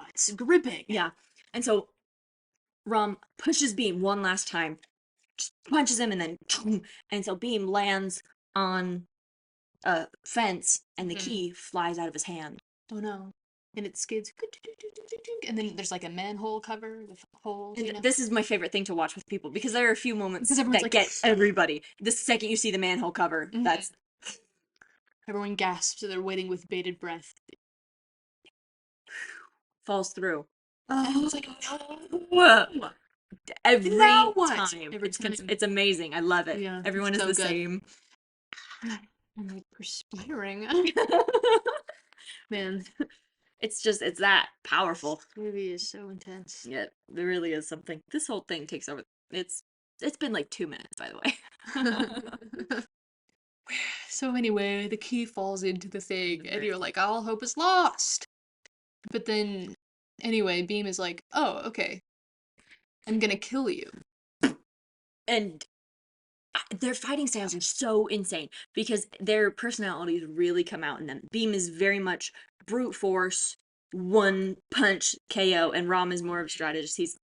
Speaker 2: It's gripping.
Speaker 1: Yeah. And so Ram pushes Beam one last time, just punches him, and then and so Beam lands on a fence, and the key flies out of his hand.
Speaker 2: Oh no. And it skids, and then there's like a manhole cover with holes.
Speaker 1: And this is my favorite thing to watch with people because there are a few moments
Speaker 2: Because everyone's
Speaker 1: that
Speaker 2: like,
Speaker 1: get everybody. The second you see the manhole cover, that's
Speaker 2: Everyone gasps, so they're waiting with bated breath.
Speaker 1: Falls through.
Speaker 2: And it's like,
Speaker 1: Whoa.
Speaker 2: no!
Speaker 1: Every
Speaker 2: Now what?
Speaker 1: time.
Speaker 2: Every time.
Speaker 1: It's amazing. I love it.
Speaker 2: Yeah,
Speaker 1: Everyone
Speaker 2: it's
Speaker 1: is
Speaker 2: so
Speaker 1: the
Speaker 2: good.
Speaker 1: same.
Speaker 2: I'm like perspiring. Man,
Speaker 1: It's that powerful.
Speaker 2: this movie is so intense.
Speaker 1: Yeah, there really is something. This whole thing takes over. It's it's been like 2 minutes, by the way.
Speaker 2: So anyway, the key falls into the thing, and
Speaker 1: Right.
Speaker 2: you're like, all hope is lost. But then, anyway, Beam is like, oh, okay, I'm gonna kill you.
Speaker 1: And their fighting styles are so insane because their personalities really come out in them. Beam is very much brute force, one punch KO, and Ram is more of a strategist. He's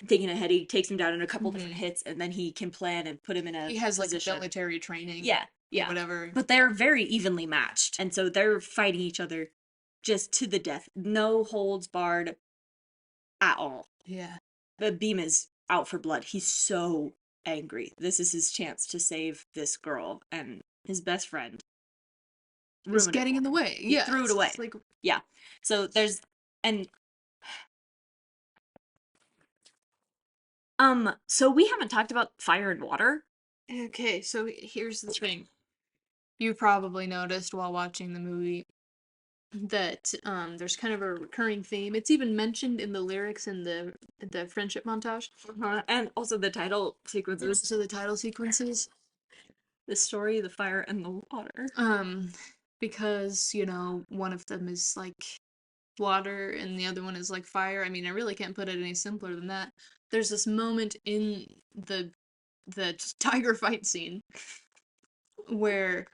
Speaker 1: thinking ahead. He takes him down in a couple different hits, and then he can plan and put him in a
Speaker 2: He has like
Speaker 1: position.
Speaker 2: military training.
Speaker 1: Yeah, yeah,
Speaker 2: whatever.
Speaker 1: But they're very evenly matched, and so they're fighting each other just to the death, no holds barred at all.
Speaker 2: Yeah.
Speaker 1: But Beam is out for blood. He's so angry. This is his chance to save this girl, and his best friend
Speaker 2: Is
Speaker 1: ruined it
Speaker 2: getting
Speaker 1: for
Speaker 2: in the
Speaker 1: him.
Speaker 2: way.
Speaker 1: He
Speaker 2: Yeah.
Speaker 1: threw it away.
Speaker 2: It's like,
Speaker 1: Yeah. So there's and so we haven't talked about fire and water.
Speaker 2: okay, so here's the thing. You probably noticed while watching the movie that there's kind of a recurring theme. It's even mentioned in the lyrics in the friendship montage.
Speaker 1: And also the title sequences.
Speaker 2: So the title sequences.
Speaker 1: The story, the fire, and the water.
Speaker 2: Because, you know, one of them is like water and the other one is like fire. I mean, I really can't put it any simpler than that. There's this moment in the tiger fight scene where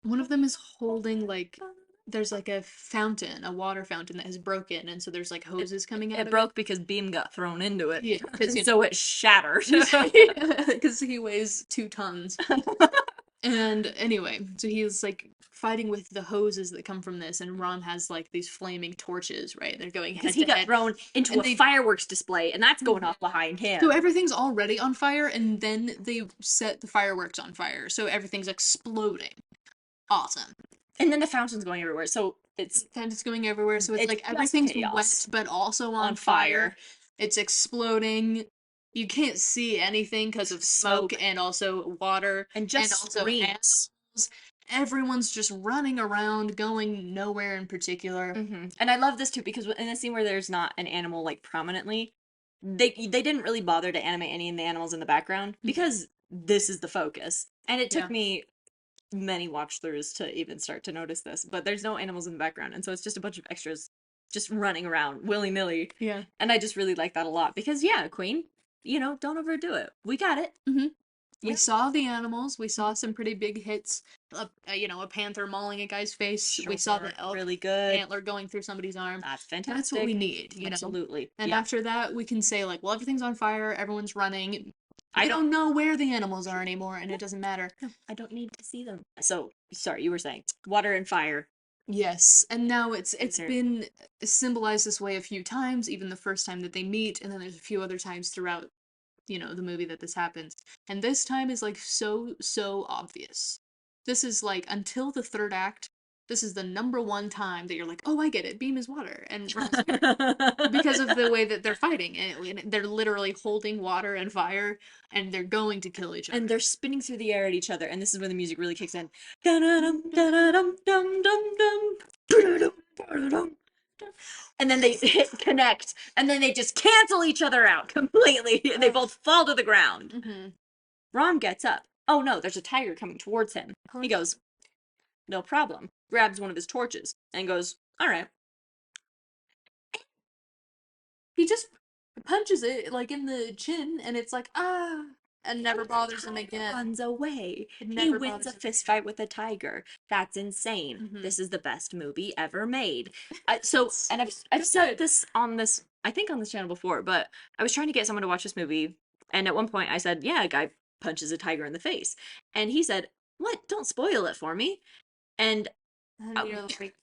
Speaker 2: one of them is holding like there's like a fountain, a water fountain that has broken, and so there's like hoses coming out
Speaker 1: It
Speaker 2: of
Speaker 1: broke because Beam got thrown into it.
Speaker 2: Yeah,
Speaker 1: so it shattered.
Speaker 2: because he weighs 2 tons. And anyway, so he's like fighting with the hoses that come from this, and Rom has like these flaming torches, right? They're going head
Speaker 1: Because
Speaker 2: to
Speaker 1: he got
Speaker 2: head.
Speaker 1: thrown into
Speaker 2: And
Speaker 1: a fireworks display, and that's going off behind him.
Speaker 2: So everything's already on fire, and then they set the fireworks on fire, so everything's exploding. Awesome.
Speaker 1: And then the fountain's going everywhere, so it's
Speaker 2: Fountain's going everywhere, so it's
Speaker 1: It's
Speaker 2: like
Speaker 1: just
Speaker 2: everything's
Speaker 1: chaos.
Speaker 2: wet, but also on
Speaker 1: on
Speaker 2: fire.
Speaker 1: fire.
Speaker 2: It's exploding. You can't see anything because of smoke
Speaker 1: Smoke.
Speaker 2: and also water
Speaker 1: And just
Speaker 2: also
Speaker 1: screams.
Speaker 2: animals. Everyone's just running around, going nowhere in particular.
Speaker 1: And I love this too because in a scene where there's not an animal like prominently, they didn't really bother to animate any of the animals in the background because this is the focus. And it took
Speaker 2: Yeah.
Speaker 1: me many watch throughs to even start to notice this, but there's no animals in the background, and so it's just a bunch of extras just running around willy-nilly.
Speaker 2: Yeah.
Speaker 1: And I just really like that a lot because yeah, Queen, you know, don't overdo it. We got it.
Speaker 2: We saw the animals. We saw some pretty big hits. You know, a panther mauling a guy's face. We saw the elk
Speaker 1: really good
Speaker 2: antler going through somebody's arm.
Speaker 1: That's fantastic.
Speaker 2: That's what we need, you know?
Speaker 1: Absolutely.
Speaker 2: And
Speaker 1: yeah.
Speaker 2: after that, we can say, like, well, everything's on fire, everyone's running. I
Speaker 1: I
Speaker 2: don't know where the animals are anymore, and it doesn't matter.
Speaker 1: No, I don't need to see them. So, sorry, you were saying water and fire.
Speaker 2: Yes, and now it's
Speaker 1: Sure.
Speaker 2: been symbolized this way a few times, even the first time that they meet, and then there's a few other times throughout, you know, the movie that this happens. And this time is like so obvious. This is like until the third act, this is the number one time that you're like, oh, I get it. Beam is water, and because of the way that they're fighting, and they're literally holding water and fire, and they're going to kill each other.
Speaker 1: And they're spinning through the air at each other, and this is when the music really kicks in. Da-da-dum, da-da-dum, dum, dum, dum. Da-da-dum, da-da-dum, dum. And then they hit connect, and then they just cancel each other out completely, and they both fall to the ground. Rom gets up. Oh no, there's a tiger coming towards him. He goes, no problem. Grabs one of his torches and goes, all right.
Speaker 2: He just punches it like in the chin, and it's like and never bothers him again.
Speaker 1: Runs away.
Speaker 2: It
Speaker 1: He
Speaker 2: never
Speaker 1: wins
Speaker 2: bothers
Speaker 1: a
Speaker 2: him
Speaker 1: fist
Speaker 2: again.
Speaker 1: fight with a tiger. That's insane.
Speaker 2: Mhm.
Speaker 1: This is the best movie ever made. And I've said this on this, I think on this channel before, but I was trying to get someone to watch this movie, and at one point I said, yeah, a guy punches a tiger in the face, and he said, what? Don't spoil it for me. And
Speaker 2: And you're like,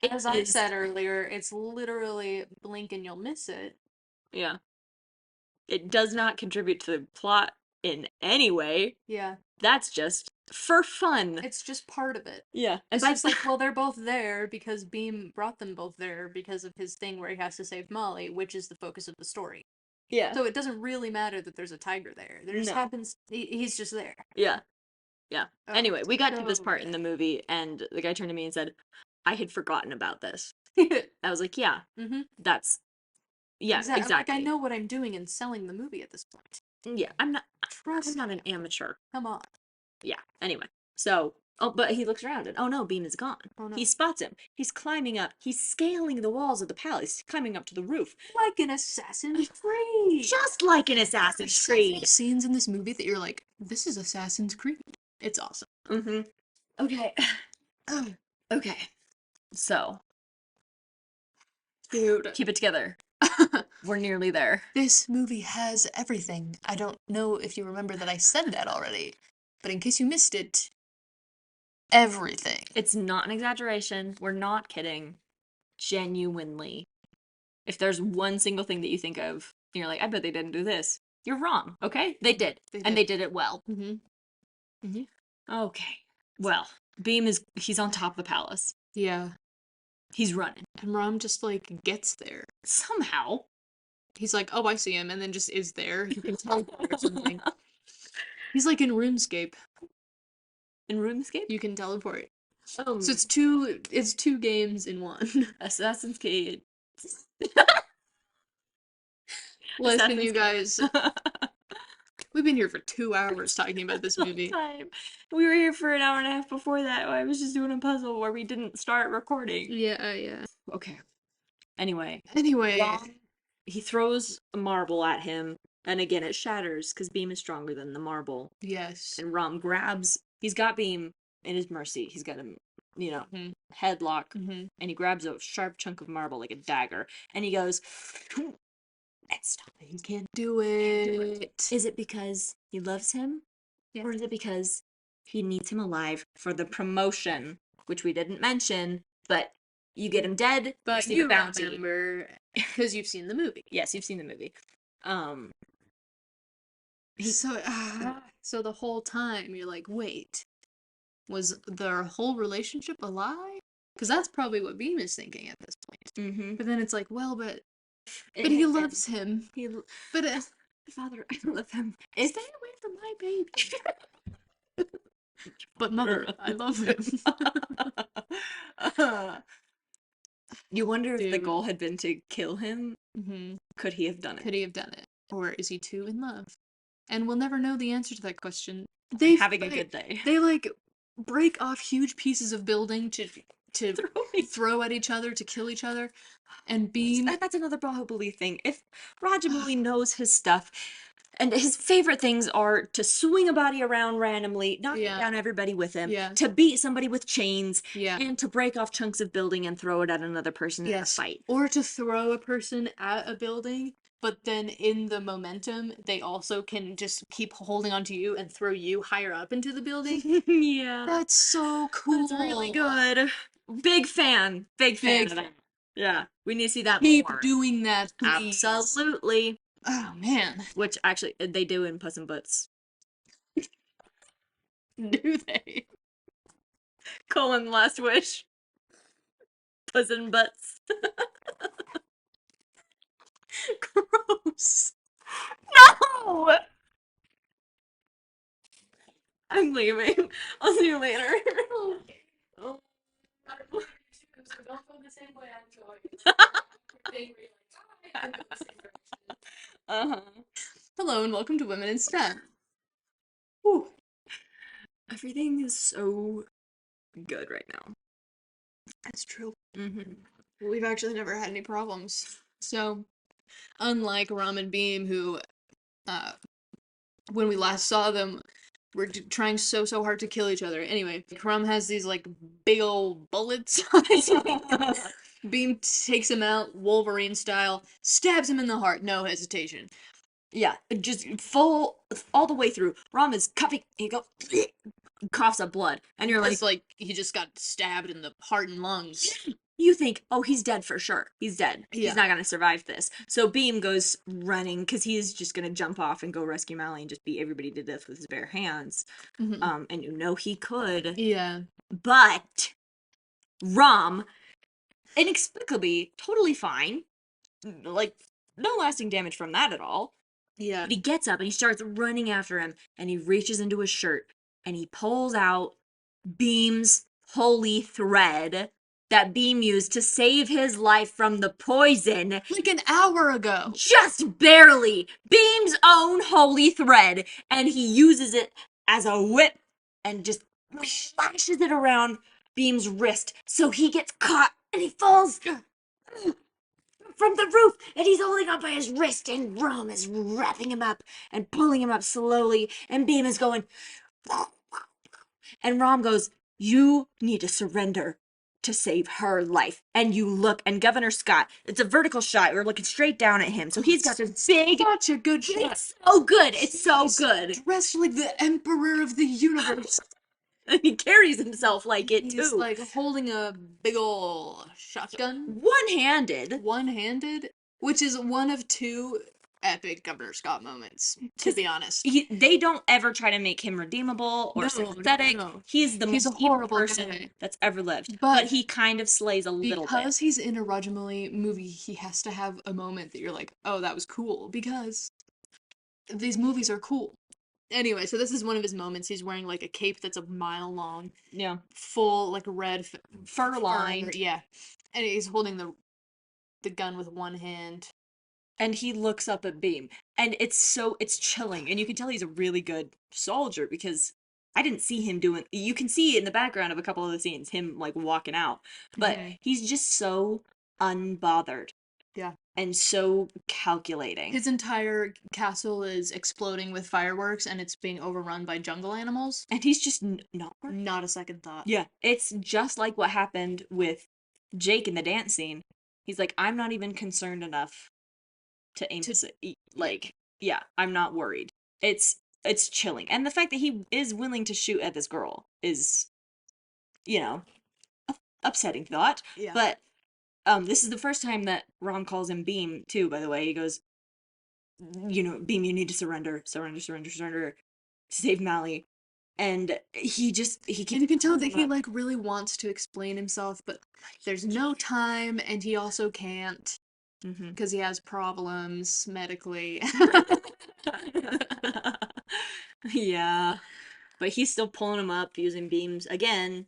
Speaker 1: it
Speaker 2: as I
Speaker 1: is-
Speaker 2: said earlier, it's literally blink and you'll miss it.
Speaker 1: yeah, it does not contribute to the plot in any way.
Speaker 2: Yeah.
Speaker 1: That's just for fun.
Speaker 2: It's just part of it.
Speaker 1: Yeah. And
Speaker 2: It's just like, well, they're both there because Beam brought them both there because of his thing where he has to save Molly, which is the focus of the story.
Speaker 1: yeah.
Speaker 2: So it doesn't really matter that there's a tiger there. There just
Speaker 1: No.
Speaker 2: happens, he's just there.
Speaker 1: Yeah. Yeah.
Speaker 2: Oh,
Speaker 1: Anyway, we got to
Speaker 2: so
Speaker 1: this part in
Speaker 2: good.
Speaker 1: the movie, and the guy turned to me and said, I had forgotten about this. I was like, yeah,
Speaker 2: Mm-hmm.
Speaker 1: that's, yeah,
Speaker 2: Exactly.
Speaker 1: exactly.
Speaker 2: Like, I know what I'm doing in selling the movie at this point.
Speaker 1: Yeah, I'm
Speaker 2: Trust
Speaker 1: not
Speaker 2: me.
Speaker 1: an amateur.
Speaker 2: Come on.
Speaker 1: Yeah, anyway. So, oh, but he looks around and, oh no, Beam is gone.
Speaker 2: Oh no.
Speaker 1: He spots him. He's climbing up. He's scaling the walls of the palace, climbing up to the roof.
Speaker 2: Like an Assassin's Creed.
Speaker 1: Just like an Assassin's Creed.
Speaker 2: Scenes in this movie that you're like, this is Assassin's Creed. It's awesome.
Speaker 1: Mm-hmm. Okay. Okay. So,
Speaker 2: Dude.
Speaker 1: keep it together. We're nearly there.
Speaker 2: This movie has everything. I don't know if you remember that I said that already, but in case you missed it, everything.
Speaker 1: It's not an exaggeration. We're not kidding. Genuinely. If there's one single thing that you think of, and you're like, I bet they didn't do this. You're wrong, okay? They did. And they did it well.
Speaker 2: Mm-hmm. Mm-hmm.
Speaker 1: Okay. Well, he's on top of the palace.
Speaker 2: Yeah.
Speaker 1: He's running.
Speaker 2: And Rom just, like, gets there.
Speaker 1: Somehow.
Speaker 2: He's like, oh, I see him, and then just is there. You can tell or something. He's like in RuneScape.
Speaker 1: In RuneScape?
Speaker 2: You can teleport.
Speaker 1: Oh.
Speaker 2: So it's two games in one.
Speaker 1: Assassin's Creed.
Speaker 2: Listen, you guys. We've been here for 2 hours talking about this movie.
Speaker 1: Time. We were here for an hour and a half before that. I was just doing a puzzle where we didn't start recording.
Speaker 2: Yeah.
Speaker 1: Okay. Anyway.
Speaker 2: Anyway.
Speaker 1: He throws a marble at him, and again it shatters because Beam is stronger than the marble.
Speaker 2: Yes.
Speaker 1: And Rom he's got Beam in his mercy. He's got him, headlock, and he grabs a sharp chunk of marble like a dagger, and he goes, let's stop it.
Speaker 2: He can't do it.
Speaker 1: Is it because he loves him?
Speaker 2: Yeah.
Speaker 1: Or is it because he needs him alive for the promotion, which we didn't mention, but you get him dead,
Speaker 2: But
Speaker 1: receive
Speaker 2: you
Speaker 1: a bounty.
Speaker 2: remember, because you've seen the movie.
Speaker 1: Yes, you've seen the movie.
Speaker 2: So the whole time you're like, wait, was their whole relationship a lie? Because that's probably what Beam is thinking at this point.
Speaker 1: Mm-hmm.
Speaker 2: But then it's like, well, but he loves him. But
Speaker 1: Father, I love him.
Speaker 2: Stay away from my baby. But mother, I love him.
Speaker 1: You wonder if the goal had been to kill him.
Speaker 2: Mm-hmm.
Speaker 1: Could he have done it?
Speaker 2: Could he have done it? Or is he too in love? And we'll never know the answer to that question.
Speaker 1: Having a good day.
Speaker 2: They like break off huge pieces of building to throw at each other, to kill each other. And Beam...
Speaker 1: That's another Bahubali thing. If Rajamuli knows his stuff, and his favorite things are to swing a body around randomly, knocking down everybody with him, to beat somebody with chains, and to break off chunks of building and throw it at another person in a fight.
Speaker 2: Or to throw a person at a building, but then in the momentum, they also can just keep holding onto you and throw you higher up into the building.
Speaker 1: Yeah.
Speaker 2: That's so cool.
Speaker 1: That's really good. Big fan of that. Yeah, we need to see that
Speaker 2: Keep
Speaker 1: more.
Speaker 2: doing that, please.
Speaker 1: Absolutely.
Speaker 2: Oh, man.
Speaker 1: Which, actually, they do in Puss in Boots.
Speaker 2: Do they?
Speaker 1: Colon Last Wish. Puss in Butts.
Speaker 2: Gross.
Speaker 1: No! I'm leaving. I'll see you later.
Speaker 2: Oh. Don't go the same way I'm going. Hello and welcome to Women in STEM.
Speaker 1: Whew. Everything is so good right now.
Speaker 2: That's true.
Speaker 1: Mm-hmm.
Speaker 2: We've actually never had any problems. So, unlike Ram and Beam, who, when we last saw them, were trying so hard to kill each other. Anyway, Ram has these, like, big ol' bullets on his Beam takes him out, Wolverine style, stabs him in the heart, no hesitation.
Speaker 1: Yeah, just all the way through. Ram is coughing, he goes, coughs up blood, and you're
Speaker 2: like he just got stabbed in the heart and lungs.
Speaker 1: you think, oh, he's dead for sure. He's dead. He's
Speaker 2: Yeah.
Speaker 1: not gonna survive this. So Beam goes running because he's just gonna jump off and go rescue Mally and just beat everybody to death with his bare hands.
Speaker 2: Hmm.
Speaker 1: And you know he could,
Speaker 2: Yeah.
Speaker 1: but Rom, inexplicably, totally fine, like no lasting damage from that at all.
Speaker 2: Yeah.
Speaker 1: But he gets up and he starts running after him, and he reaches into his shirt and he pulls out Beam's holy thread that Beam used to save his life from the poison.
Speaker 2: Like an hour ago.
Speaker 1: Just barely! Beam's own holy thread, and he uses it as a whip and just lashes it around Beam's wrist so he gets caught and he falls from the roof, and he's holding on by his wrist, and Rom is wrapping him up and pulling him up slowly, and Beam is going, and Rom goes, you need to surrender to save her life. And you look, and Governor Scott, it's a vertical shot. We're looking straight down at him. So he's got this big.
Speaker 2: Such a good shot.
Speaker 1: It's so good. It's so
Speaker 2: He's
Speaker 1: good.
Speaker 2: dressed like the emperor of the universe.
Speaker 1: And he carries himself like it
Speaker 2: He's
Speaker 1: too.
Speaker 2: like holding a big ol' shotgun,
Speaker 1: One-handed.
Speaker 2: one-handed, which is one of two epic Governor Scott moments, to be honest.
Speaker 1: They don't ever try to make him redeemable or
Speaker 2: No,
Speaker 1: sympathetic.
Speaker 2: no.
Speaker 1: He's the
Speaker 2: He's
Speaker 1: most
Speaker 2: a
Speaker 1: evil
Speaker 2: horrible
Speaker 1: person
Speaker 2: guy.
Speaker 1: that's ever lived.
Speaker 2: But
Speaker 1: But he kind of slays a little bit.
Speaker 2: Because he's in a Rajamali movie, he has to have a moment that you're like, oh, that was cool, because these movies are cool. Anyway, so this is one of his moments. He's wearing like a cape that's a mile long,
Speaker 1: Yeah.
Speaker 2: full like red
Speaker 1: Fur lined.
Speaker 2: yeah, and he's holding the gun with one hand.
Speaker 1: And he looks up at Beam. And it's chilling. And you can tell he's a really good soldier because I didn't see him doing, you can see in the background of a couple of the scenes him like walking out. But
Speaker 2: Mhm.
Speaker 1: he's just so unbothered.
Speaker 2: Yeah.
Speaker 1: And so calculating.
Speaker 2: His entire castle is exploding with fireworks, and it's being overrun by jungle animals.
Speaker 1: And he's just not worried.
Speaker 2: Not a second thought.
Speaker 1: Yeah. It's just like what happened with Jake in the dance scene. He's like, I'm not even concerned enough to aim like, yeah, I'm not worried. It's chilling. And the fact that he is willing to shoot at this girl is, you know, upsetting thought.
Speaker 2: Yeah.
Speaker 1: But this is the first time that Rom calls him Beam too, by the way. He goes, Beam, you need to surrender to save Mally. And he
Speaker 2: And
Speaker 1: keeps
Speaker 2: you can tell that he like really wants to explain himself, but there's no time, and he also can't because he has problems medically.
Speaker 1: Yeah. But he's still pulling him up using Beam's again.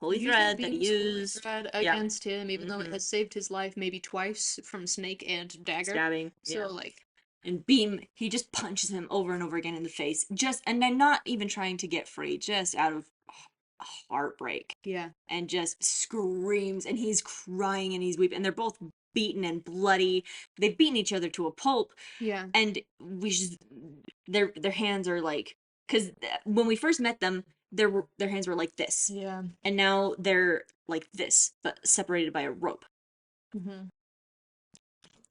Speaker 1: Holy
Speaker 2: Using
Speaker 1: thread that he
Speaker 2: Beam's holy
Speaker 1: used.
Speaker 2: thread
Speaker 1: Yeah.
Speaker 2: against him, even though it has saved his life maybe twice from snake and dagger.
Speaker 1: Stabbing.
Speaker 2: So
Speaker 1: Yeah.
Speaker 2: like,
Speaker 1: And Beam, he just punches him over and over again in the face. And then not even trying to get free, just out of heartbreak.
Speaker 2: yeah,
Speaker 1: And just screams, and he's crying and he's weeping. And they're both beaten and bloody. They've beaten each other to a pulp.
Speaker 2: yeah,
Speaker 1: And their hands are like, because when we first met them, their hands were like this.
Speaker 2: yeah.
Speaker 1: And now they're like this, but separated by a rope.
Speaker 2: Mm-hmm.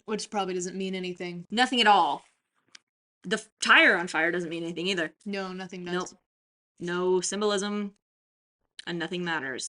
Speaker 2: Which probably doesn't mean anything.
Speaker 1: Nothing at all. The tire on fire doesn't mean anything either.
Speaker 2: No, nothing does.
Speaker 1: Nope. No symbolism, and nothing matters.